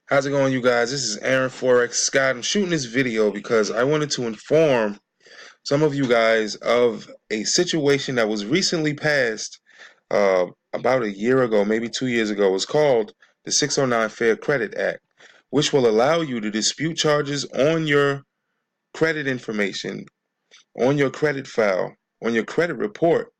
How's it going, you guys? This is Aaron Forex Scott. I'm shooting this video because I wanted to inform some of you guys of a situation that was recently passed about a year ago, maybe 2 years ago. It's called the 609 Fair Credit Act, which will allow you to dispute charges on your credit information, on your credit file, on your credit report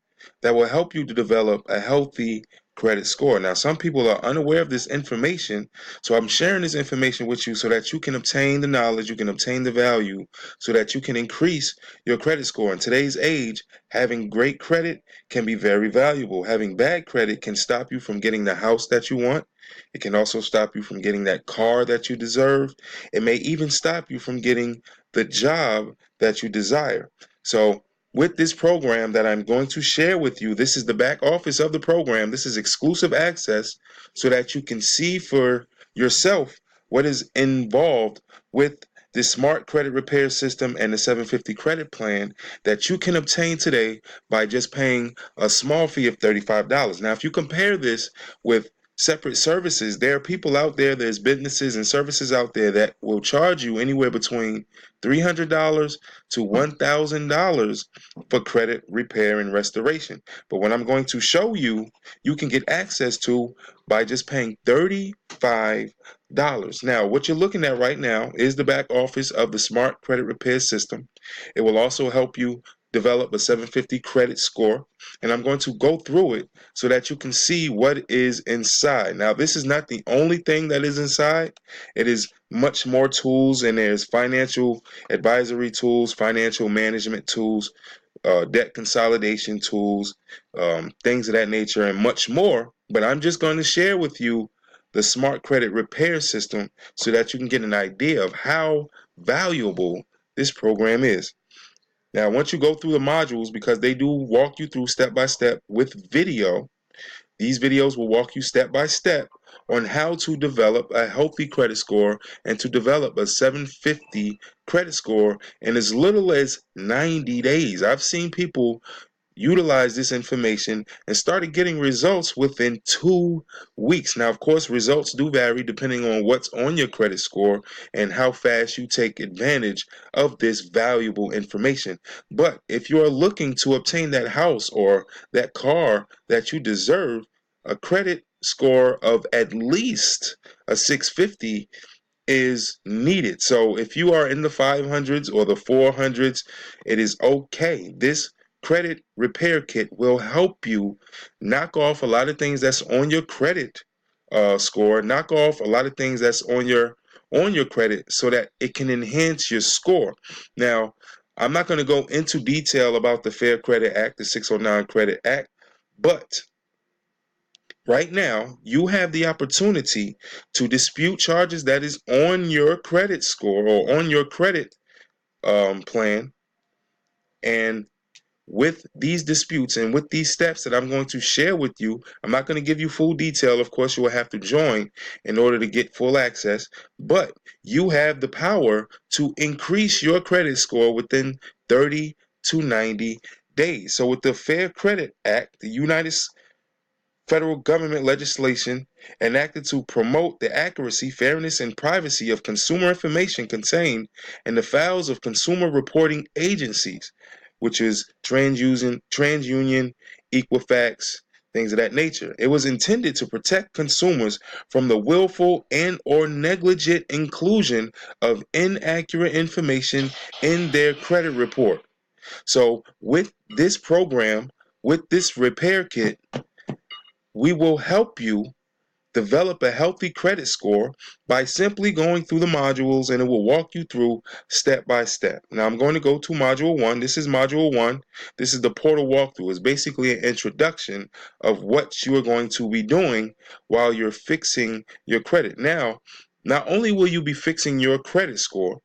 that will help you to develop a healthy credit score. Now, some people are unaware of this information, so I'm sharing this information with you so that you can obtain the knowledge, you can obtain the value, so that you can increase your credit score. In today's age, having great credit can be very valuable. Having bad credit can stop you from getting the house that you want. It can also stop you from getting that car that you deserve. It may even stop you from getting the job that you desire. So with this program that I'm going to share with you, this is the back office of the program. This is exclusive access so that you can see for yourself what is involved with the smart credit repair system and the 750 credit plan that you can obtain today by just paying a small fee of $35. Now, if you compare this with separate services, there are people out there, there's businesses and services out there that will charge you anywhere between $300 to $1,000 for credit repair and restoration. But what I'm going to show you, you can get access to by just paying $35. Now, what you're looking at right now is the back office of the Smart Credit Repair System. It will also help you develop a 750 credit score, and I'm going to go through it so that you can see what is inside. Now, this is not the only thing that is inside. It is much more tools, and there's financial advisory tools, financial management tools, debt consolidation tools, things of that nature, and much more. But I'm just going to share with you the smart credit repair system so that you can get an idea of how valuable this program is. Now, once you go through the modules, because they do walk you through step by step with video, these videos will walk you step by step on how to develop a healthy credit score and to develop a 750 credit score in as little as 90 days. I've seen people utilize this information and started getting results within 2 weeks. Now, of course, results do vary depending on what's on your credit score and how fast you take advantage of this valuable information. But if you are looking to obtain that house or that car that you deserve, a credit score of at least a 650 is needed. So if you are in the 500s or the 400s, it is okay. This credit repair kit will help you knock off a lot of things that's on your credit score, knock off a lot of things that's on your credit so that it can enhance your score. Now, I'm not going to go into detail about the Fair Credit Act, the 609 Credit Act, but right now, you have the opportunity to dispute charges that is on your credit score or on your credit plan. And with these disputes and with these steps that I'm going to share with you, I'm not going to give you full detail. Of course, you will have to join in order to get full access. But you have the power to increase your credit score within 30 to 90 days. So with the Fair Credit Act, the United federal government legislation enacted to promote the accuracy, fairness, and privacy of consumer information contained in the files of consumer reporting agencies, which is TransUnion, Equifax, things of that nature. It was intended to protect consumers from the willful and or negligent inclusion of inaccurate information in their credit report. So with this program, with this repair kit, we will help you develop a healthy credit score by simply going through the modules, and it will walk you through step by step. Now, I'm going to go to module 1. This is module 1. This is the portal walkthrough. It's basically an introduction of what you are going to be doing while you're fixing your credit. Now, not only will you be fixing your credit score,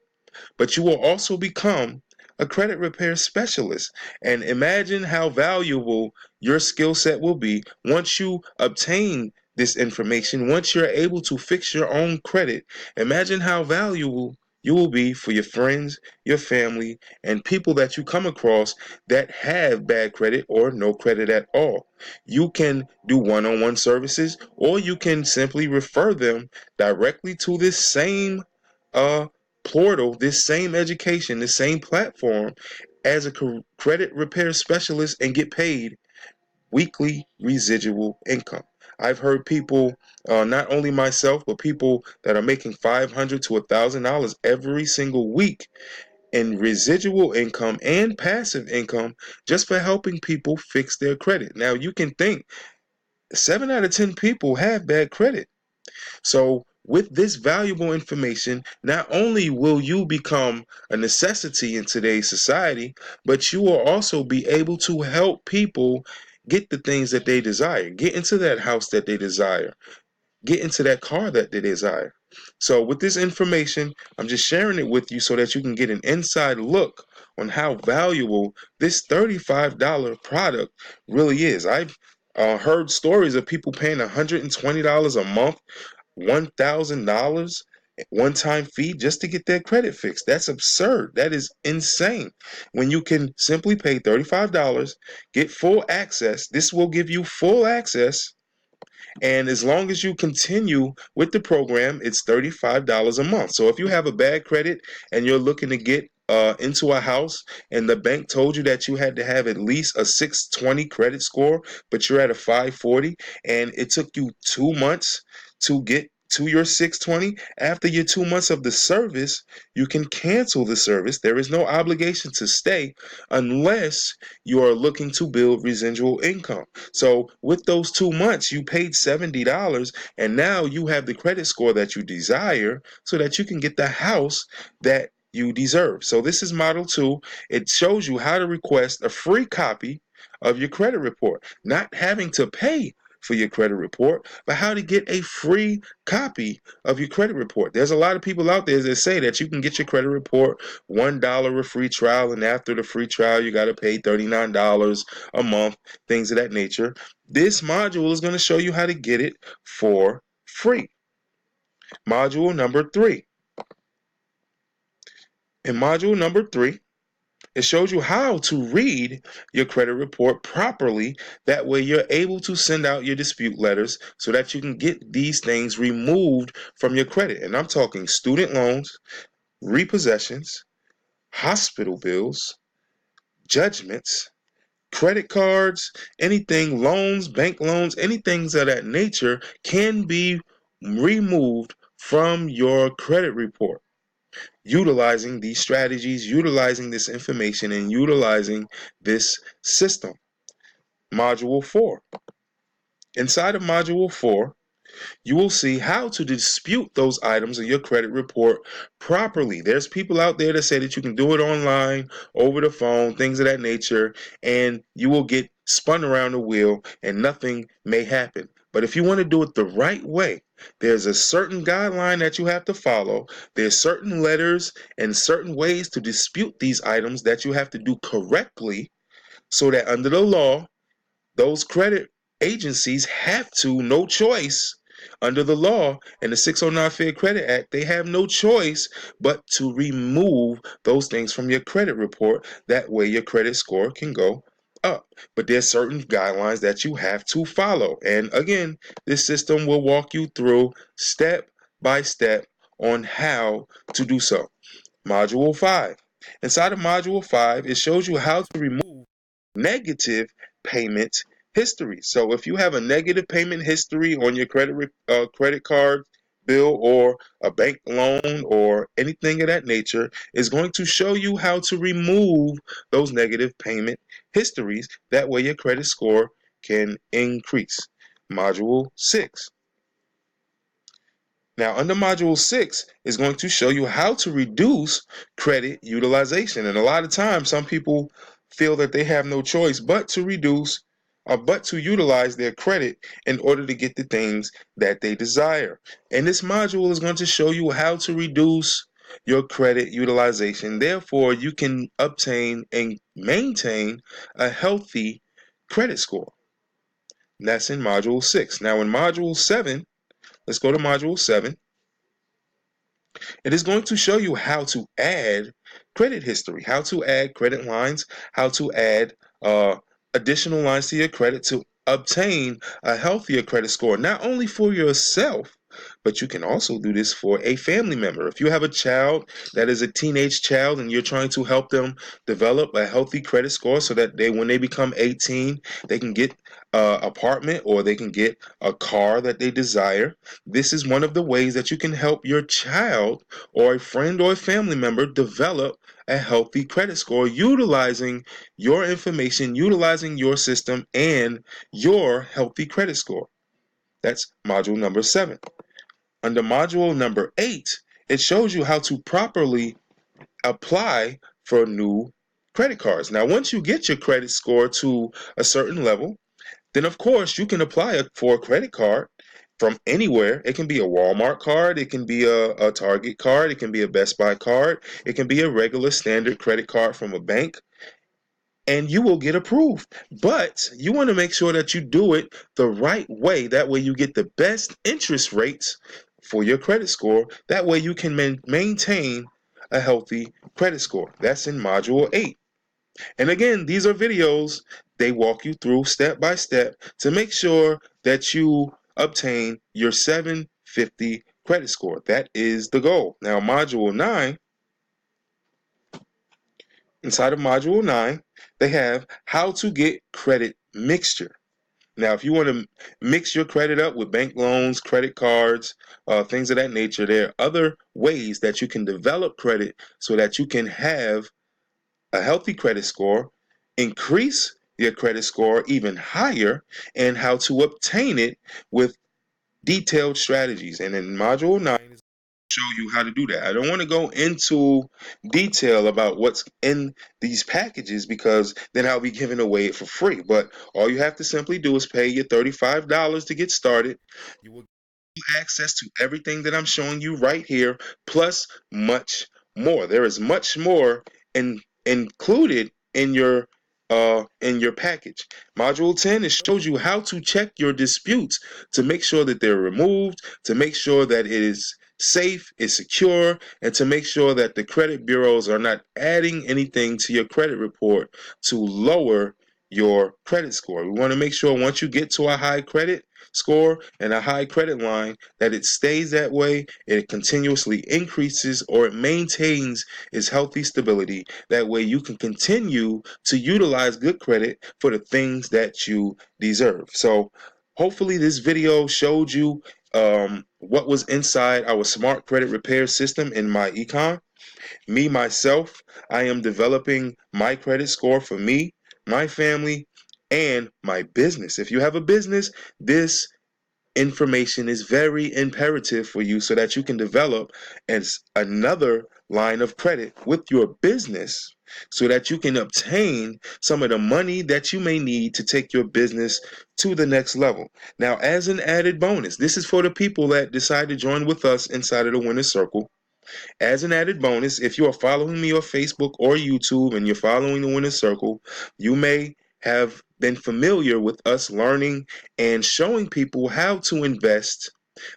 but you will also become a credit repair specialist. And imagine how valuable your skill set will be once you obtain this information, once you're able to fix your own credit. Imagine how valuable you will be for your friends, your family, and people that you come across that have bad credit or no credit at all. You can do one-on-one services, or you can simply refer them directly to this same portal, this same education, this same platform as a credit repair specialist and get paid weekly residual income. I've heard people, not only myself, but people that are making $500 to $1,000 every single week in residual income and passive income just for helping people fix their credit. Now, you can think 7 out of 10 people have bad credit. So, with this valuable information, not only will you become a necessity in today's society, but you will also be able to help people get the things that they desire, get into that house that they desire, get into that car that they desire. So, with this information, I'm just sharing it with you so that you can get an inside look on how valuable this $35 product really is. I've heard stories of people paying $120 a month, $1,000 one-time fee just to get their credit fixed. That's absurd. That is insane. When you can simply pay $35, get full access. This will give you full access, and as long as you continue with the program, it's $35 a month. So if you have a bad credit and you're looking to get into a house, and the bank told you that you had to have at least a 620 credit score, but you're at a 540, and it took you 2 months to get to your 620, after your 2 months of the service, you can cancel the service. There is no obligation to stay unless you are looking to build residual income. So with those 2 months, you paid $70, and now you have the credit score that you desire so that you can get the house that you deserve. So this is Model 2. It shows you how to request a free copy of your credit report, not having to pay for your credit report, but how to get a free copy of your credit report. There's a lot of people out there that say that you can get your credit report $1 a free trial, and after the free trial, you got to pay $39 a month, things of that nature. This module is going to show you how to get it for free. Module number 3. In module number 3, it shows you how to read your credit report properly. That way you're able to send out your dispute letters so that you can get these things removed from your credit. And I'm talking student loans, repossessions, hospital bills, judgments, credit cards, anything, loans, bank loans, anything of that nature can be removed from your credit report, utilizing these strategies, utilizing this information, and utilizing this system. Module 4. Inside of Module 4, you will see how to dispute those items in your credit report properly. There's people out there that say that you can do it online, over the phone, things of that nature, and you will get spun around the wheel and nothing may happen. But if you want to do it the right way, there's a certain guideline that you have to follow. There's certain letters and certain ways to dispute these items that you have to do correctly, so that under the law, those credit agencies have to, no choice, under the law and the 609 Fair Credit Act, they have no choice but to remove those things from your credit report. That way your credit score can go up. But there's certain guidelines that you have to follow. And again, this system will walk you through step by step on how to do so. Module 5. Inside of Module 5, it shows you how to remove negative payment history. So if you have a negative payment history on your credit card bill or a bank loan or anything of that nature, is going to show you how to remove those negative payment histories. That way your credit score can increase. Module 6. Now, under Module 6 is going to show you how to reduce credit utilization. And a lot of times, some people feel that they have no choice but to utilize their credit in order to get the things that they desire. And this module is going to show you how to reduce your credit utilization. Therefore, you can obtain and maintain a healthy credit score. And that's in Module 6. Now, in Module 7, let's go to Module 7. It is going to show you how to add credit history, how to add credit lines, how to add additional lines to your credit to obtain a healthier credit score, not only for yourself, but you can also do this for a family member. If you have a child that is a teenage child and you're trying to help them develop a healthy credit score so that when they become 18, they can get an apartment or they can get a car that they desire. This is one of the ways that you can help your child or a friend or a family member develop a healthy credit score utilizing your information, utilizing your system, and your healthy credit score. That's module number 7. Under module number 8, it shows you how to properly apply for new credit cards. Now, once you get your credit score to a certain level, then of course you can apply for a credit card from anywhere. It can be a Walmart card, it can be a Target card, it can be a Best Buy card, it can be a regular standard credit card from a bank, and you will get approved. But you want to make sure that you do it the right way. That way you get the best interest rates for your credit score. That way you can maintain a healthy credit score. That's in module 8. And again, these are videos. They walk you through step by step to make sure that you obtain your 750 credit score. That is the goal. Now, module 9, inside of module 9, they have how to get credit mixture. Now, if you want to mix your credit up with bank loans, credit cards, things of that nature, there are other ways that you can develop credit so that you can have a healthy credit score, increase your credit score even higher, and how to obtain it with detailed strategies. And in module 9 is show you how to do that. I don't want to go into detail about what's in these packages because then I'll be giving away it for free. But all you have to simply do is pay your $35 to get started. You will get access to everything that I'm showing you right here, plus much more. There is much more included in your package. Module 10, it shows you how to check your disputes to make sure that they're removed, to make sure that it is safe, it's secure, and to make sure that the credit bureaus are not adding anything to your credit report to lower your credit score. We want to make sure once you get to a high credit score and a high credit line that it stays that way, it continuously increases or it maintains its healthy stability. That way you can continue to utilize good credit for the things that you deserve. So hopefully this video showed you what was inside our smart credit repair system in my Econ. Me, myself, I am developing my credit score for me, my family, and my business. If you have a business, this information is very imperative for you so that you can develop as another line of credit with your business so that you can obtain some of the money that you may need to take your business to the next level. Now, as an added bonus, this is for the people that decide to join with us inside of the Winner's Circle. As an added bonus, if you are following me on Facebook or YouTube and you're following the Winner's Circle, you may have been familiar with us learning and showing people how to invest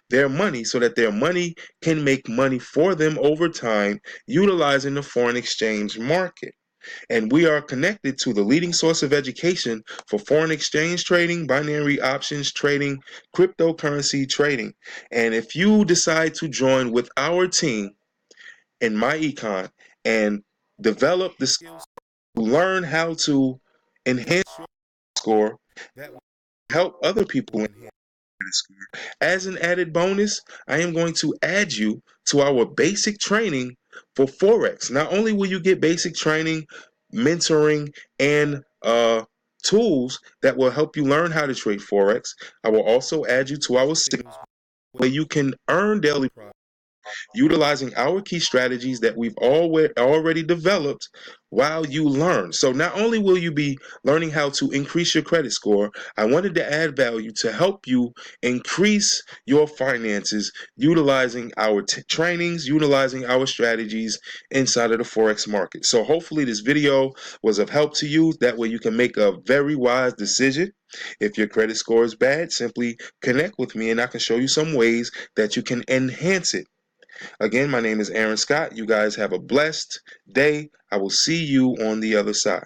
their money so that their money can make money for them over time utilizing the foreign exchange market. And we are connected to the leading source of education for foreign exchange trading, binary options trading, cryptocurrency trading. And if you decide to join with our team, in my Econ and develop the skills to learn how to enhance your score that will help other people enhance their score. As an added bonus, I am going to add you to our basic training for Forex. Not only will you get basic training, mentoring, and tools that will help you learn how to trade Forex, I will also add you to our skills where you can earn daily profit utilizing our key strategies that we've already developed while you learn. So not only will you be learning how to increase your credit score, I wanted to add value to help you increase your finances utilizing our trainings, utilizing our strategies inside of the Forex market. So hopefully this video was of help to you. That way you can make a very wise decision. If your credit score is bad, simply connect with me and I can show you some ways that you can enhance it. Again, my name is Aaron Scott. You guys have a blessed day. I will see you on the other side.